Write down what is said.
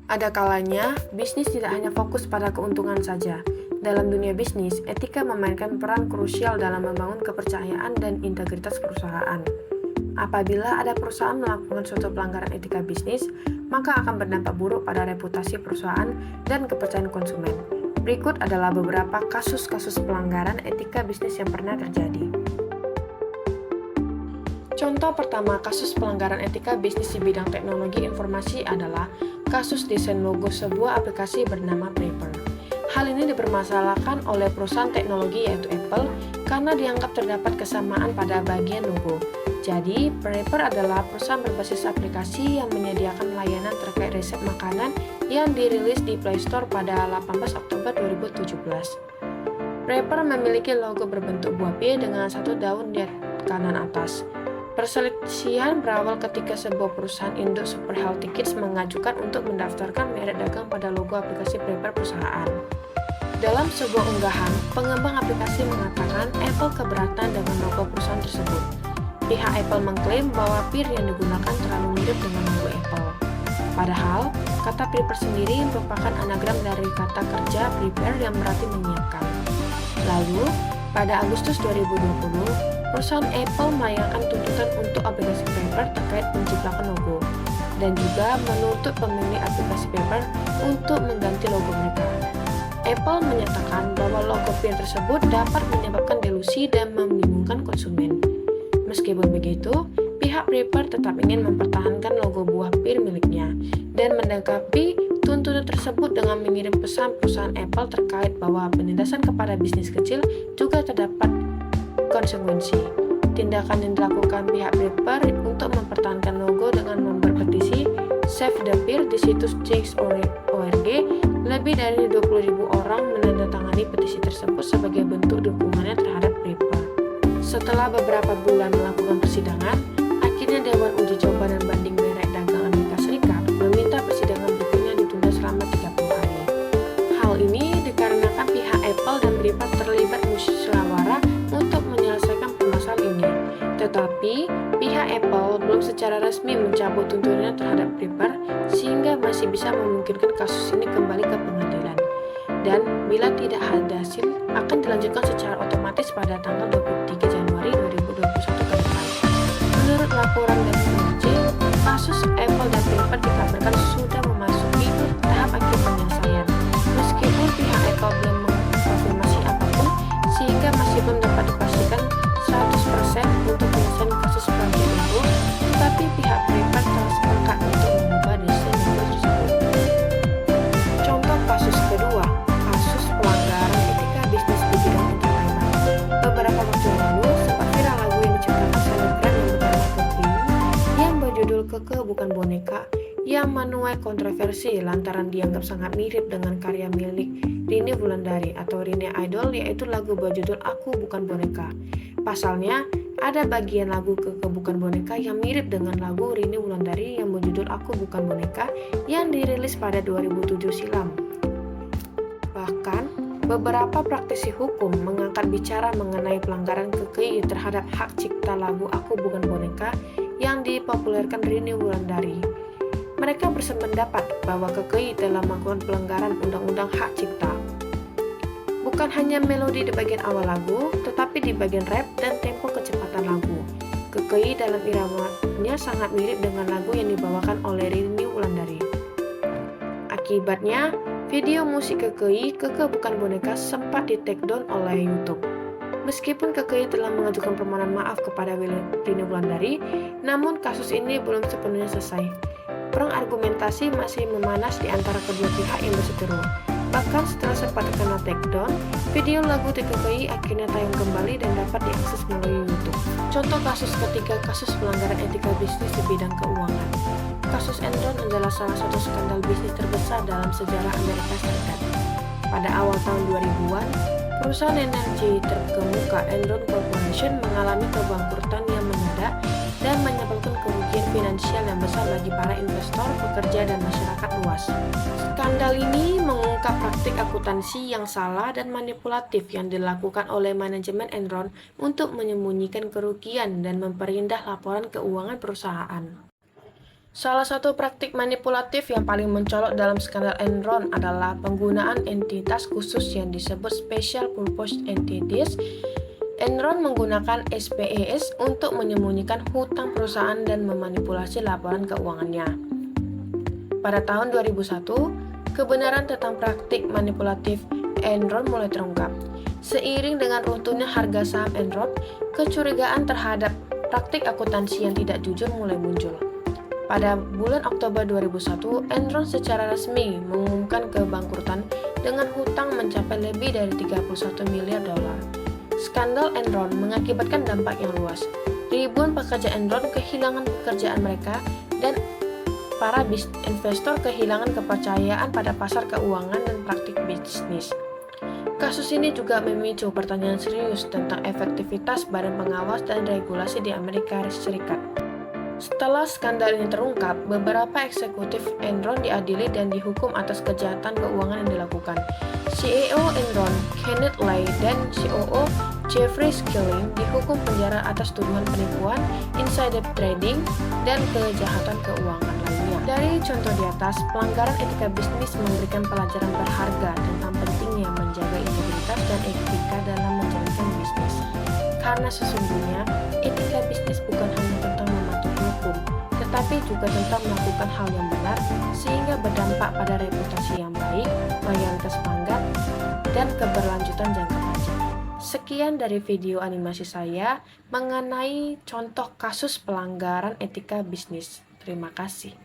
Ada kalanya, bisnis tidak hanya fokus pada keuntungan saja. Dalam dunia bisnis, etika memainkan peran krusial dalam membangun kepercayaan dan integritas perusahaan. Apabila ada perusahaan melakukan suatu pelanggaran etika bisnis, maka akan berdampak buruk pada reputasi perusahaan dan kepercayaan konsumen. Berikut adalah beberapa kasus-kasus pelanggaran etika bisnis yang pernah terjadi. Contoh pertama kasus pelanggaran etika bisnis di bidang teknologi informasi adalah kasus desain logo sebuah aplikasi bernama Prepper. Hal ini dipermasalahkan oleh perusahaan teknologi yaitu Apple karena dianggap terdapat kesamaan pada bagian logo. Jadi, Prepper adalah perusahaan berbasis aplikasi yang menyediakan layanan terkait resep makanan yang dirilis di Play Store pada 18 Oktober 2017. Prepper memiliki logo berbentuk buah pir dengan satu daun di kanan atas. Perselisihan berawal ketika sebuah perusahaan induk Super Healthy Kids mengajukan untuk mendaftarkan merek dagang pada logo aplikasi Prepper perusahaan. Dalam sebuah unggahan, pengembang aplikasi mengatakan Apple keberatan dengan logo perusahaan tersebut. Pihak Apple mengklaim bahwa pir yang digunakan terlalu mirip dengan logo Apple. Padahal, kata Prepper sendiri merupakan anagram dari kata kerja prepare yang berarti menyiapkan. Lalu, pada Agustus 2020, perusahaan Apple melayangkan tuntutan untuk aplikasi Prepper terkait penciplakan logo, dan juga menuntut pemilik aplikasi Prepper untuk mengganti logo mereka. Apple menyatakan bahwa logo pir tersebut dapat menyebabkan delusi dan membingungkan konsumen. Meskipun begitu, pihak Prepper tetap ingin mempertahankan logo buah pir miliknya dan menanggapi tuntutan tersebut dengan mengirim pesan perusahaan Apple terkait bahwa penindasan kepada bisnis kecil juga terdapat konsekuensi. Tindakan yang dilakukan pihak Prepper untuk mempertahankan logo dengan berpetisi Save the Pir di situs Change.org, lebih dari 20.000 orang menandatangani petisi tersebut sebagai bentuk dukungannya terhadap Prepper. Setelah beberapa bulan melakukan persidangan, akhirnya Dewan Uji Coba dan Banding Merek Dagang Amerika Serikat meminta persidangan berikutnya ditunda selama 30 hari. Hal ini dikarenakan pihak Apple dan Prepper terlibat musyawarah untuk menyelesaikan permasalahan ini. Tetapi, pihak Apple belum secara resmi mencabut tuntutannya terhadap Prepper sehingga masih bisa memungkinkan kasus ini kembali ke pengadilan. Dan bila tidak ada hasil, akan dilanjutkan secara otomatis pada tanggal 23 Januari 2021 ke depan. Menurut laporan dari CNBC, kasus Apple dan Prepper dikabarkan sudah memasuki tahap akhir penyelesaian. Meskipun pihak Apple belum mengkonfirmasi apapun, sehingga masih belum dapat dipastikan 100% untuk penyelesaian kasus pelanggaran itu, tetapi pihak Prepper telah sepakat untuk mengubah desain logo tersebut. Contoh kasus kedua, kasus pelanggaran etika bisnis di bidang entertainment. Beberapa waktu lalu, sempat viral lagu yang diciptakan selebgram yang bernama Keke yang berjudul Keke Bukan Boneka yang menuai kontroversi lantaran dianggap sangat mirip dengan karya milik Rini Wulandari atau Rini Idol, yaitu lagu berjudul Aku Bukan Boneka. Pasalnya, ada bagian lagu Keke Bukan Boneka yang mirip dengan lagu Rini Wulandari yang berjudul Aku Bukan Boneka yang dirilis pada 2007 silam. Bahkan, beberapa praktisi hukum mengangkat bicara mengenai pelanggaran KKI terhadap hak cipta lagu Aku Bukan Boneka yang dipopulerkan Rini Wulandari. Mereka bersependapat bahwa KKI telah melakukan pelanggaran undang-undang hak cipta. Bukan hanya melodi di bagian awal lagu, tetapi di bagian rap dan tempo kecepatan lagu. KKI dalam iramanya sangat mirip dengan lagu yang dibawakan oleh Rini Wulandari. Akibatnya, video musik KKI, Keke Bukan Boneka, sempat di-take-down oleh YouTube. Meskipun KKI telah mengajukan permohonan maaf kepada Rini Wulandari, namun kasus ini belum sepenuhnya selesai. Perang argumentasi masih memanas di antara kedua pihak yang berseteru. Bahkan setelah sempat terkena take-down, video lagu TKKI akhirnya tayang kembali dan dapat diakses melalui YouTube. Contoh kasus ketiga, kasus pelanggaran etika bisnis di bidang keuangan. Kasus Enron adalah salah satu skandal bisnis terbesar dalam sejarah Amerika Serikat. Pada awal tahun 2000-an, perusahaan energi terkemuka Enron Corporation mengalami kebangkrutan yang mendadak dan menyebabkan kerugian finansial yang besar bagi para investor, pekerja, dan masyarakat luas. Skandal ini mengungkap praktik akuntansi yang salah dan manipulatif yang dilakukan oleh manajemen Enron untuk menyembunyikan kerugian dan memperindah laporan keuangan perusahaan. Salah satu praktik manipulatif yang paling mencolok dalam skandal Enron adalah penggunaan entitas khusus yang disebut Special Purpose Entities. Enron menggunakan SPES untuk menyembunyikan hutang perusahaan dan memanipulasi laporan keuangannya. Pada tahun 2001, kebenaran tentang praktik manipulatif Enron mulai terungkap. Seiring dengan runtuhnya harga saham Enron, kecurigaan terhadap praktik akuntansi yang tidak jujur mulai muncul. Pada bulan Oktober 2001, Enron secara resmi mengumumkan kebangkrutan dengan hutang mencapai lebih dari 31 miliar dolar. Skandal Enron mengakibatkan dampak yang luas. Ribuan pekerja Enron kehilangan pekerjaan mereka dan para investor kehilangan kepercayaan pada pasar keuangan dan praktik bisnis. Kasus ini juga memicu pertanyaan serius tentang efektivitas badan pengawas dan regulasi di Amerika Serikat. Setelah skandal ini terungkap, beberapa eksekutif Enron diadili dan dihukum atas kejahatan keuangan yang dilakukan. CEO Enron, Kenneth Lay, dan COO Jeffrey Skilling dihukum penjara atas tuduhan penipuan, insider trading, dan kejahatan keuangan lainnya. Dari contoh di atas, pelanggaran etika bisnis memberikan pelajaran berharga tentang pentingnya menjaga integritas dan etika dalam menjalankan bisnis. Karena sesungguhnya, etika bisnis bukan hanya tentang mematuhi hukum, tetapi juga tentang melakukan hal yang benar sehingga berdampak pada reputasi yang baik, loyalitas pelanggan, dan keberlanjutan jangka panjang. Sekian dari video animasi saya mengenai contoh kasus pelanggaran etika bisnis. Terima kasih.